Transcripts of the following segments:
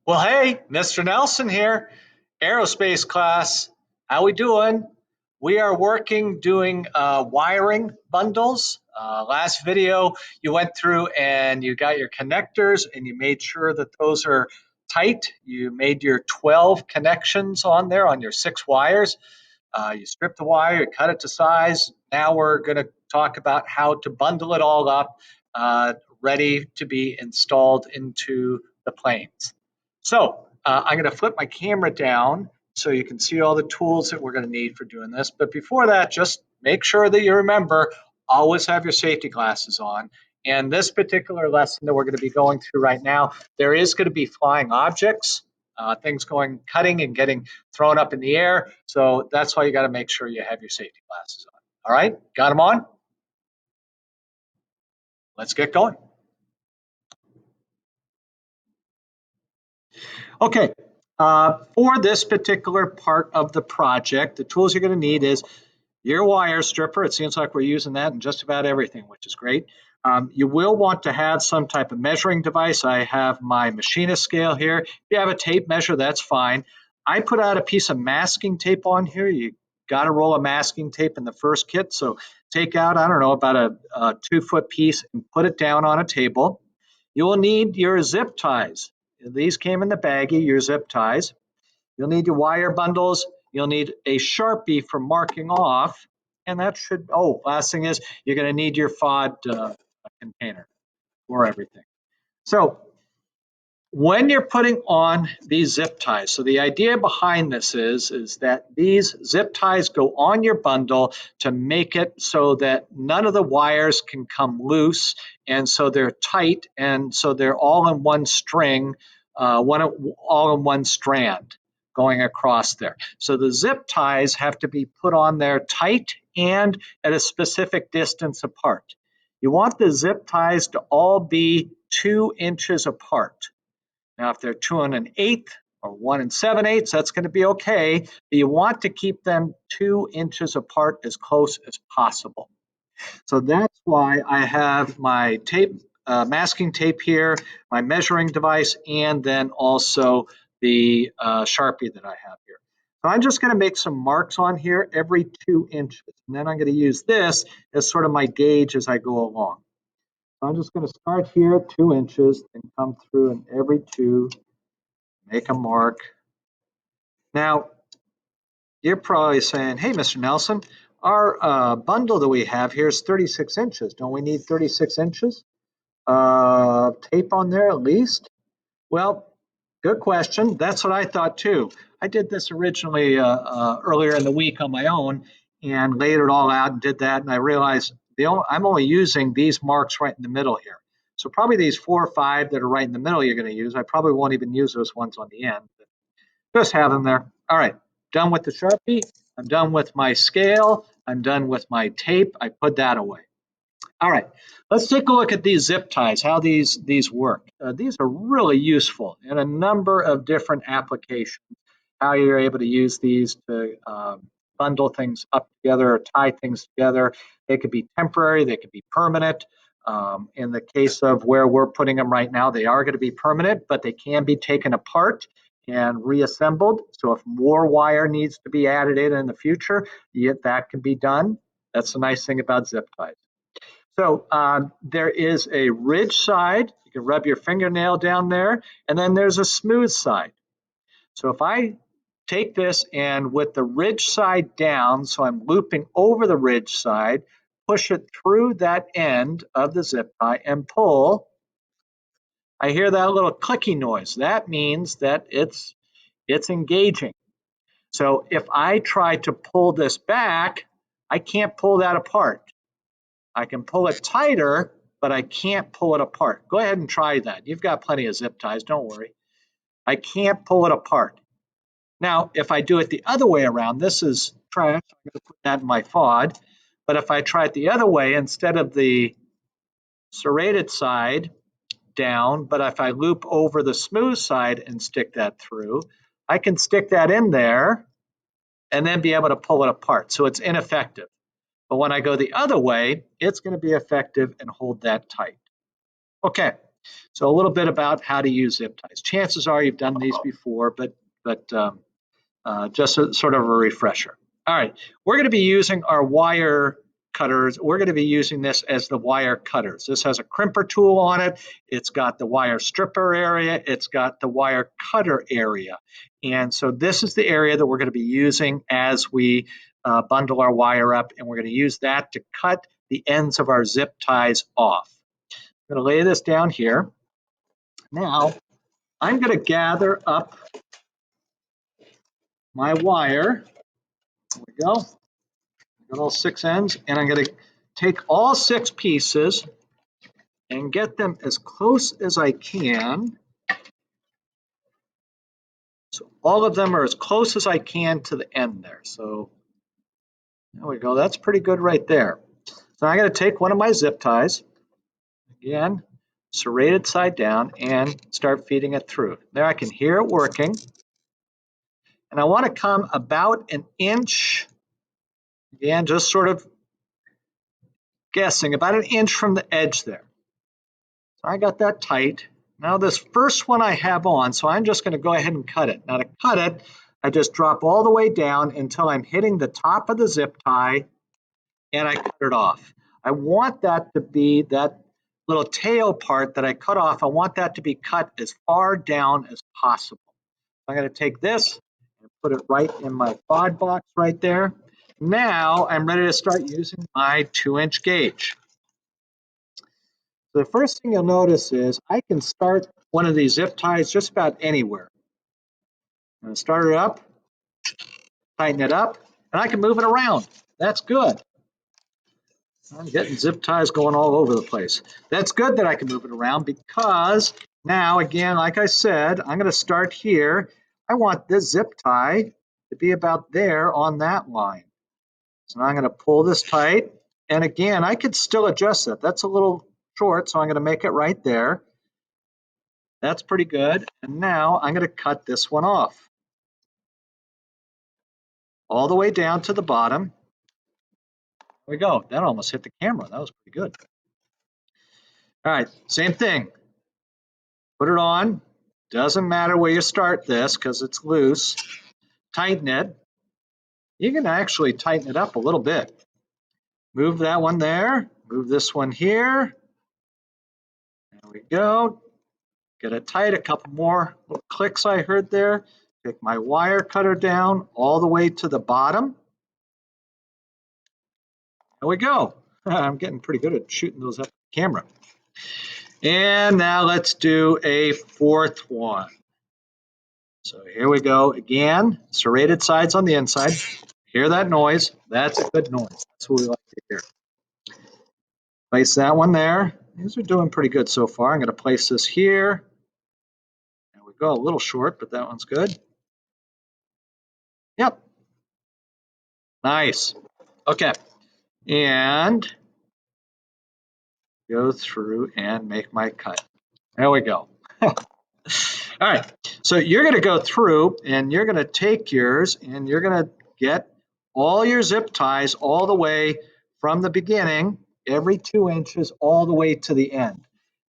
Well, hey, Mr. Nelson here, Aerospace class. How we doing? We are working doing wiring bundles. Last video you went through and you got your connectors and you made sure that those are tight. You made your 12 connections on there on your 6 wires. You strip the wire, you cut it to size. Now we're going to talk about how to bundle it all up, ready to be installed into the planes. So I'm going to flip my camera down so you can see all the tools that we're going to need for doing this. But before that, just make sure that you remember, always have your safety glasses on. And this particular lesson that we're going to be going through right now, there is going to be flying objects, things going, cutting and getting thrown up in the air. So that's why you got to make sure you have your safety glasses on. All right, got them on? Let's get going. Okay, for this particular part of the project, the tools you're going to need is your wire stripper. It seems like we're using that in just about everything, which is great. You will want to have some type of measuring device. I have my machinist scale here. If you have a tape measure, that's fine. I put out a piece of masking tape on here. You got to roll a masking tape in the first kit. So take out, I don't know, about a 2-foot piece and put it down on a table. You will need your zip ties. These came in the baggie, your zip ties. You'll need your wire bundles. You'll need a Sharpie for marking off. And that should, oh, last thing is you're going to need your FOD container for everything. So when you're putting on these zip ties, so the idea behind this is that these zip ties go on your bundle to make it so that none of the wires can come loose, and so they're tight, and so they're all in one string, all in one strand going across there. So the zip ties have to be put on there tight and at a specific distance apart. You want the zip ties to all be 2 inches apart. Now, if they're 2 1/8 or 1 7/8, that's going to be okay. But you want to keep them 2 inches apart as close as possible. So that's why I have my tape, masking tape here, my measuring device, and then also the Sharpie that I have here. So I'm just going to make some marks on here every 2 inches. And then I'm going to use this as sort of my gauge as I go along. So I'm just going to start here at 2 inches and come through and every 2, make a mark. Now, you're probably saying, hey, Mr. Nelson, our bundle that we have here is 36 inches. Don't we need 36 inches? Tape on there at least? Well, good question. That's what I thought too. I did this originally earlier in the week on my own and laid it all out and did that. And I realized I'm only using these marks right in the middle here. So probably these 4 or 5 that are right in the middle you're going to use. I probably won't even use those ones on the end. Just have them there. All right, done with the Sharpie. I'm done with my scale. I'm done with my tape. I put that away. All right, let's take a look at these zip ties, how these work. These are really useful in a number of different applications, how you're able to use these to bundle things up together or tie things together. They could be temporary, they could be permanent. In the case of where we're putting them right now, they are going to be permanent, but they can be taken apart and reassembled. So if more wire needs to be added in the future, that can be done. That's the nice thing about zip ties. So there is a ridge side. You can rub your fingernail down there, and then there's a smooth side. So if I take this and with the ridge side down, so I'm looping over the ridge side, push it through that end of the zip tie and pull, I hear that little clicky noise. That means that it's engaging. So if I try to pull this back, I can't pull that apart. I can pull it tighter, but I can't pull it apart. Go ahead and try that. You've got plenty of zip ties, don't worry. I can't pull it apart. Now, if I do it the other way around, this is trash. I'm going to put that in my FOD. But if I try it the other way, instead of the serrated side down, but if I loop over the smooth side and stick that through, I can stick that in there and then be able to pull it apart. So it's ineffective. But when I go the other way, it's going to be effective and hold that tight. Okay, So a little bit about how to use zip ties. Chances are you've done these before, but just sort of a refresher. All right, we're going to be using our wire cutters. We're going to be using this as the wire cutters. This has a crimper tool on it. It's got the wire stripper area. It's got the wire cutter area. And so this is the area that we're going to be using as we bundle our wire up, and we're going to use that to cut the ends of our zip ties off. I'm going to lay this down here. Now, I'm going to gather up my wire. There we go. Got all 6 ends, and I'm going to take all 6 pieces and get them as close as I can. So all of them are as close as I can to the end there. So there we go. That's pretty good right there. So I'm going to take one of my zip ties, again, serrated side down, and start feeding it through. There I can hear it working. And I want to come about an inch, again, just sort of guessing, about an inch from the edge there. So I got that tight. Now this first one I have on, so I'm just going to go ahead and cut it. Now to cut it, I just drop all the way down until I'm hitting the top of the zip tie, and I cut it off. I want that to be, that little tail part that I cut off, I want that to be cut as far down as possible. I'm going to take this and put it right in my FOD box right there. Now I'm ready to start using my 2-inch gauge. The first thing you'll notice is I can start one of these zip ties just about anywhere. I'm going to start it up, tighten it up, and I can move it around. That's good. I'm getting zip ties going all over the place. That's good that I can move it around because now, again, like I said, I'm going to start here. I want this zip tie to be about there on that line. So now I'm going to pull this tight. And again, I could still adjust that. That's a little short, so I'm going to make it right there. That's pretty good. And now I'm going to cut this one off all the way down to the bottom. There we go. That almost hit the camera. That was pretty good. All right, same thing. Put it on. Doesn't matter where you start this because it's loose. Tighten it. You can actually tighten it up a little bit. Move that one there. Move this one here. There we go. Get it tight. A couple more little clicks I heard there. Take my wire cutter down all the way to the bottom. There we go. I'm getting pretty good at shooting those up with the camera. And now let's do a 4th one. So here we go again, serrated sides on the inside. Hear that noise? That's a good noise. That's what we like to hear. Place that one there. These are doing pretty good so far. I'm going to place this here. There we go, a little short, but that one's good. Yep. Nice. Okay. And go through and make my cut. There we go. All right. So you're going to go through and you're going to take yours and you're going to get all your zip ties all the way from the beginning, every 2 inches, all the way to the end.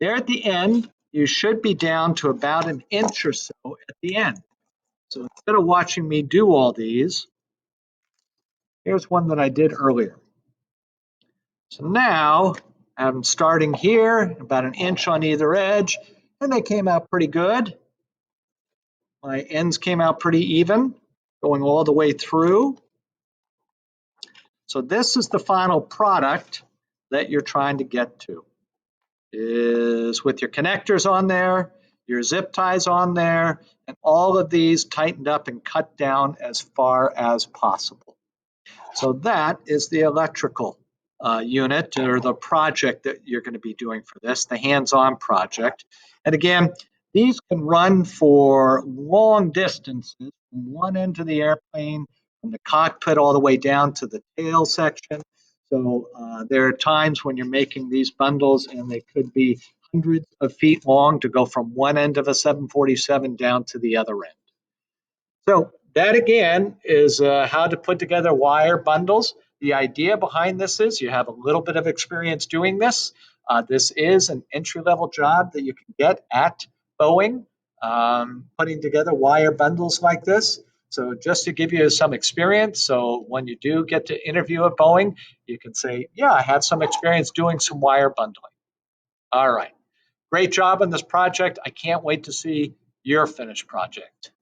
There at the end, you should be down to about an inch or so at the end. So instead of watching me do all these, here's one that I did earlier. So now I'm starting here, about an inch on either edge, and they came out pretty good. My ends came out pretty even, going all the way through. So this is the final product that you're trying to get to, is with your connectors on there, your zip ties on there, and all of these tightened up and cut down as far as possible. So that is the electrical unit or the project that you're going to be doing for this, the hands-on project. And again, these can run for long distances from one end of the airplane, from the cockpit all the way down to the tail section. So there are times when you're making these bundles and they could be hundreds of feet long to go from one end of a 747 down to the other end. So that again is how to put together wire bundles. The idea behind this is you have a little bit of experience doing this. This is an entry-level job that you can get at Boeing, putting together wire bundles like this. So just to give you some experience, so when you do get to interview at Boeing, you can say, yeah, I have some experience doing some wire bundling. All right. Great job on this project. I can't wait to see your finished project.